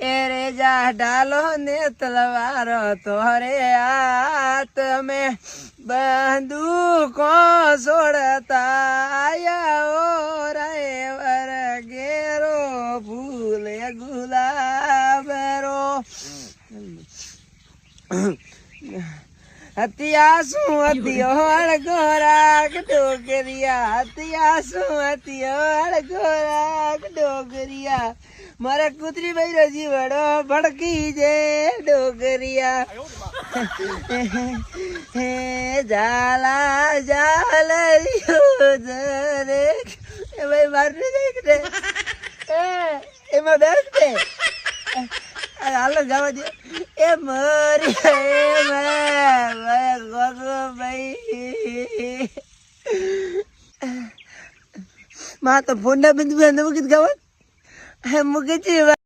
એ રે જા ડાલો ને તલવારો તોરે હાથ में બંદૂકો છોડતા આયા રે વર ગેરો ફૂલે ગુલાબરો હતિયા શું હતિયો ગોરાક ડોગરિયા હતિયા શું હતિયો ગોરાક ડોગરિયા મારા કૂતરી બૈરો જીવડો ભડકી જે ડોગરિયા હે ઝાલા ઝાલરિયો જરે એ ભાઈ મારું દેખ દે એમાં બેસ દે હાલો જવા દે એ મરી ગોગો ભાઈ માં તો ફોન ના બિંદુ મૂકી ગાવા મૂકી